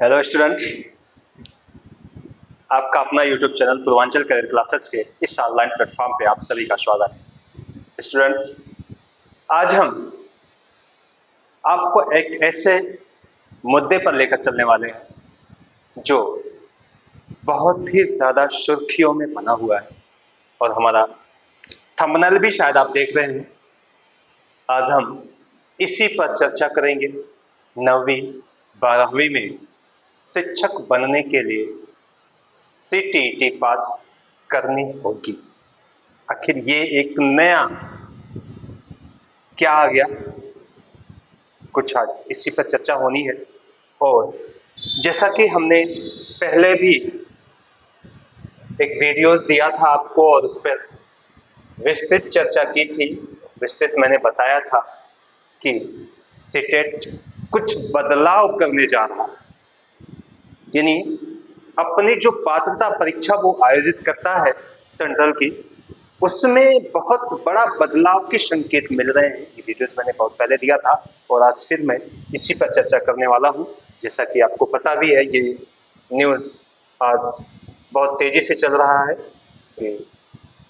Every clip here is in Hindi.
हेलो स्टूडेंट, आपका अपना YouTube channel Purvanchal career classes के इस ऑनलाइन प्लेटफॉर्म पे आप सभी का स्वागत है। स्टूडेंट्स, आज हम आपको एक ऐसे मुद्दे पर लेकर चलने वाले हैं जो बहुत ही ज्यादा सुर्खियों में बना हुआ है और हमारा थंबनेल भी शायद आप देख रहे हैं। आज हम इसी पर चर्चा करेंगे। 9वीं 12वीं में शिक्षक बनने के लिए CTET पास करनी होगी। आखिर ये एक नया क्या आ गया, कुछ आज इसी पर चर्चा होनी है। और जैसा कि हमने पहले भी एक वीडियोस दिया था आपको और उस पर विस्तृत चर्चा की थी, विस्तृत मैंने बताया था कि सीटेट कुछ बदलाव करने जा रहा है, यानी अपनी जो पात्रता परीक्षा वो आयोजित करता है सेंट्रल की, उसमें बहुत बड़ा बदलाव के संकेत मिल रहे हैं। ये वीडियोस मैंने बहुत पहले दिया था और आज फिर मैं इसी पर चर्चा करने वाला हूं। जैसा कि आपको पता भी है, ये न्यूज़ आज बहुत तेजी से चल रहा है कि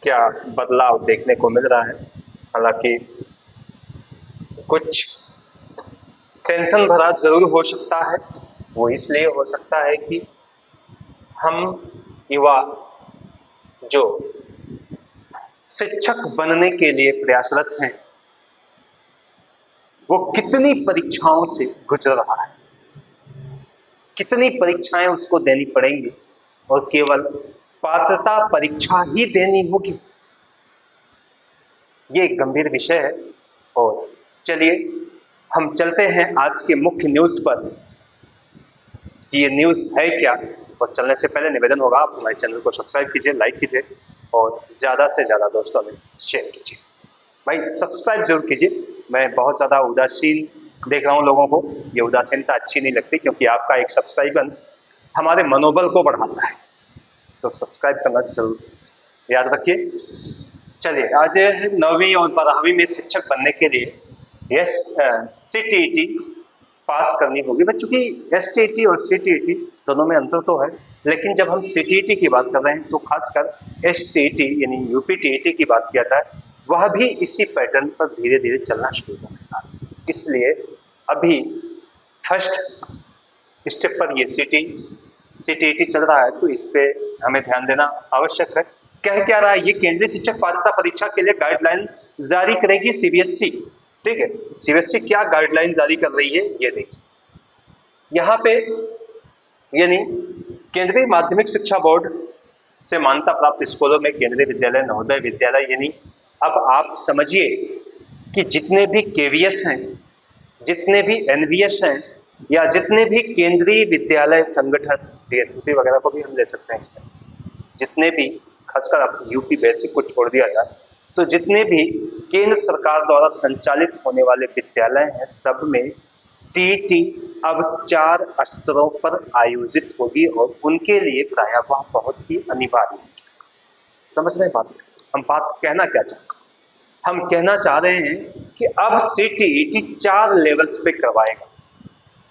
क्या बदलाव देखने को मिल रहा है। हालांकि कुछ टेंशन भरा जरूर हो सकता है। वो इसलिए हो सकता है कि हम युवा जो शिक्षक बनने के लिए प्रयासरत हैं, वो कितनी परीक्षाओं से गुजर रहा है, कितनी परीक्षाएं उसको देनी पड़ेंगी और केवल पात्रता परीक्षा ही देनी होगी। ये एक गंभीर विषय है। और चलिए हम चलते हैं आज के मुख्य न्यूज पर कि ये न्यूज है क्या। और चलने से पहले निवेदन होगा, आप हमारे चैनल को सब्सक्राइब कीजिए, लाइक कीजिए और ज्यादा से ज्यादा दोस्तों में शेयर कीजिए। भाई सब्सक्राइब जरूर कीजिए। मैं बहुत ज्यादा उदासीन देख रहा हूं लोगों को। ये उदासीनता अच्छी नहीं लगती, क्योंकि आपका एक सब्सक्राइबर हमारे मनोबल को बढ़ाता है। तो सब्सक्राइब करना जरूर याद रखिए। चलिए, आज 9वीं और 12वीं में शिक्षक बनने के लिए CTET पास करनी होगी। बच्चों की STET और CTET दोनों में अंतर तो है, लेकिन जब हम CTET की बात कर रहे हैं तो खासकर STET यानी UPTET की बात किया जाए, वह भी इसी पैटर्न पर धीरे धीरे चलना शुरू हो गया है। इसलिए अभी फर्स्ट स्टेप पर ये CTET चल रहा है, तो इस पे हमें ध्यान देना आवश्यक है। कह क्या रहा है ये, केंद्रीय शिक्षक पात्रता परीक्षा के लिए गाइडलाइन जारी करेगी CBSE। ठीक है, CBSE क्या गाइडलाइन जारी कर रही है ये देखिए यहाँ पे, यानी केंद्रीय माध्यमिक शिक्षा बोर्ड से मान्यता प्राप्त स्कूलों में केंद्रीय विद्यालय, नवोदय विद्यालय, यानी अब आप समझिए कि जितने भी KVS हैं, जितने भी NVS हैं, या जितने भी केंद्रीय विद्यालय संगठन, DSVP वगैरह को भी हम ले सकते हैं इसमें, जितने भी, खासकर आप यूपी बेसिक को छोड़ दिया जाए तो जितने भी केंद्र सरकार द्वारा संचालित होने वाले विद्यालय हैं, सब में TET अब 4 स्तरों पर आयोजित होगी और उनके लिए प्रायः बहुत ही अनिवार्य है। समझ रहे बात? हम बात कहना क्या चाहते हैं? हम कहना चाह रहे हैं कि अब CTET 4 लेवल्स पे करवाएगा।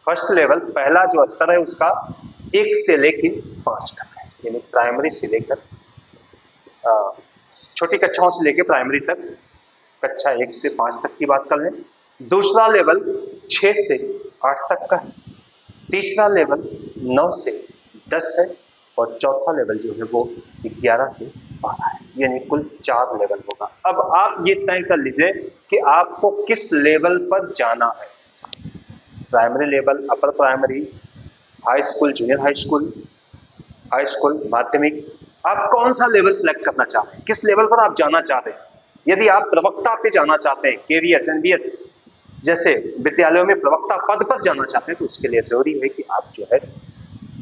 फर्स्ट लेवल, पहला जो स्तर है उसका 1 से लेकर 5 तक है, यानी प्राइमरी से लेकर छोटी कक्षाओं से लेकर प्राइमरी तक, कक्षा 1 से 5 तक की बात कर लें। दूसरा लेवल 6 से 8 तक का है, तीसरा लेवल 9 से 10 है और चौथा लेवल जो है वो 11 से 12 है, यानी कुल 4 लेवल होगा। अब आप ये तय कर लीजिए कि आपको किस लेवल पर जाना है। Primary level, upper primary, high school, junior high school, माध्यमिक, आप कौन सा लेवल सेलेक्ट करना चाह रहे हैं, किस लेवल पर आप जाना चाह रहे हैं। यदि आप प्रवक्ता पे जाना चाहते हैं, KVS, NVS जैसे विद्यालयों में प्रवक्ता पद पर जाना चाहते हैं, तो उसके लिए जरूरी है कि आप जो है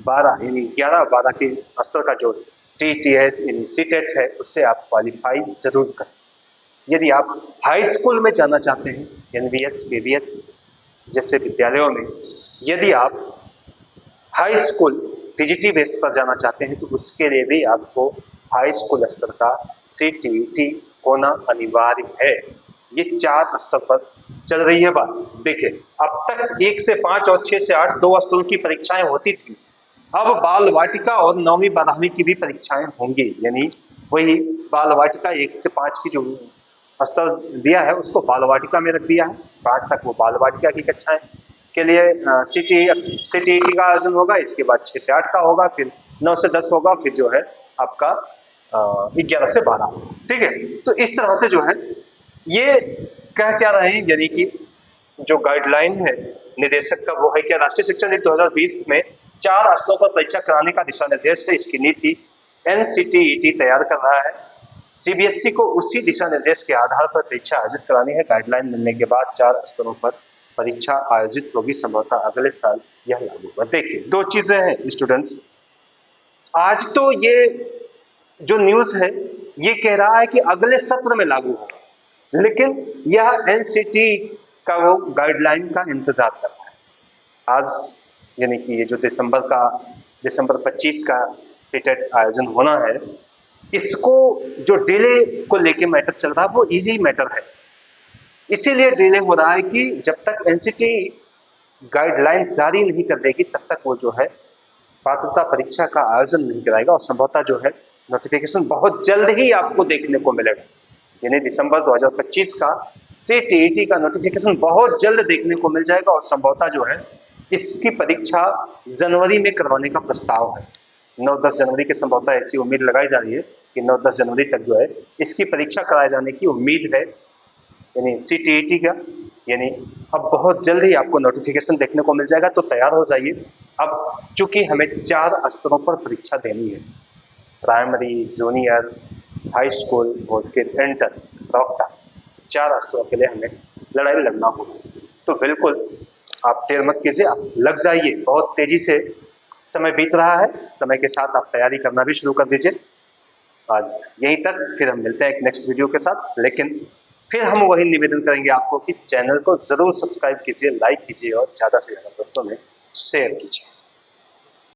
12 यानी 11-12 के स्तर का जो TET है यानी CTET है, उससे आप क्वालिफाई जरूर करें। यदि आप हाई स्कूल में जाना चाहते हैं, NVS, KVS जैसे विद्यालयों में, यदि आप हाई स्कूल TGT बेस पर जाना चाहते हैं, तो उसके लिए भी आपको हाई स्कूल स्तर का CTET होना अनिवार्य है। ये 4 स्तर पर चल रही है बात। देखिए, अब तक 1 से 5 और 6 से 8 2 स्तरों की परीक्षाएं होती थी। अब बाल वाटिका और 9वीं 12वीं की भी परीक्षाएं होंगी, यानी वही बाल वाटिका 1 से 5 की जो स्तर दिया है उसको बाल वाटिका में रख दिया है। 5 तक वो बाल वाटिका की कक्षाएं के लिए CTET का आयोजन होगा। इसके बाद 6 से 8 का होगा, फिर 9 से 10 होगा, फिर जो है आपका 11 से 12। ठीक है, तो इस तरह से जो है ये कह क्या रहे हैं, यानी कि जो गाइडलाइन है निदेशक का वो है क्या, राष्ट्रीय शिक्षा नीति 2020 में 4 स्तरों पर परीक्षा कराने का दिशा निर्देश है। इसकी नीति NCTET तैयार कर रहा है। CBSE को उसी दिशा निर्देश के आधार पर परीक्षा आयोजित करानी है। गाइडलाइन मिलने के बाद 4 स्तरों पर परीक्षा आयोजित होगी, संभवतः अगले साल यह लागू होगा। देखिए, 2 चीजें हैं स्टूडेंट्स। आज तो ये जो न्यूज है ये कह रहा है कि अगले सत्र में लागू होगा, लेकिन यह NCT का वो गाइडलाइन का इंतजार कर रहा है। आज यानी कि ये जो दिसंबर 25 का सीटेट आयोजन होना है, इसको जो डिले को लेके मैटर चल रहा है वो इजी मैटर है। इसीलिए डिले हो रहा है कि जब तक NCT गाइडलाइन जारी नहीं कर देगी तब तक वो जो है पात्रता परीक्षा का आयोजन नहीं कराएगा, और संभवतः जो है नोटिफिकेशन बहुत जल्द ही आपको देखने को मिलेगा। यानी दिसंबर 2025 का CTET का नोटिफिकेशन बहुत जल्द देखने को मिल जाएगा, और संभवतः जो है इसकी परीक्षा जनवरी में करवाने का प्रस्ताव है। 9-10 जनवरी के संभवतः ऐसी उम्मीद लगाई जा रही है कि 9-10 जनवरी तक जो है इसकी परीक्षा कराए जाने की उम्मीद है, यानी CTET का। यानी अब बहुत जल्द ही आपको नोटिफिकेशन देखने को मिल जाएगा, तो तैयार हो जाइए। अब चूंकि हमें 4 स्तरों पर परीक्षा देनी है, प्राइमरी, जूनियर, हाई स्कूल और फिर इंटर, डॉक्टर, 4 स्तरों के लिए हमें लड़ाई लड़ना होगा। तो बिल्कुल आप देर मत कीजिए, आप लग जाइए। बहुत तेजी से समय बीत रहा है, समय के साथ आप तैयारी करना भी शुरू कर दीजिए। आज यहीं तक, फिर हम मिलते हैं एक नेक्स्ट वीडियो के साथ। लेकिन फिर हम वही निवेदन करेंगे आपको कि चैनल को जरूर सब्सक्राइब कीजिए, लाइक कीजिए और ज्यादा से ज्यादा दोस्तों में शेयर कीजिए।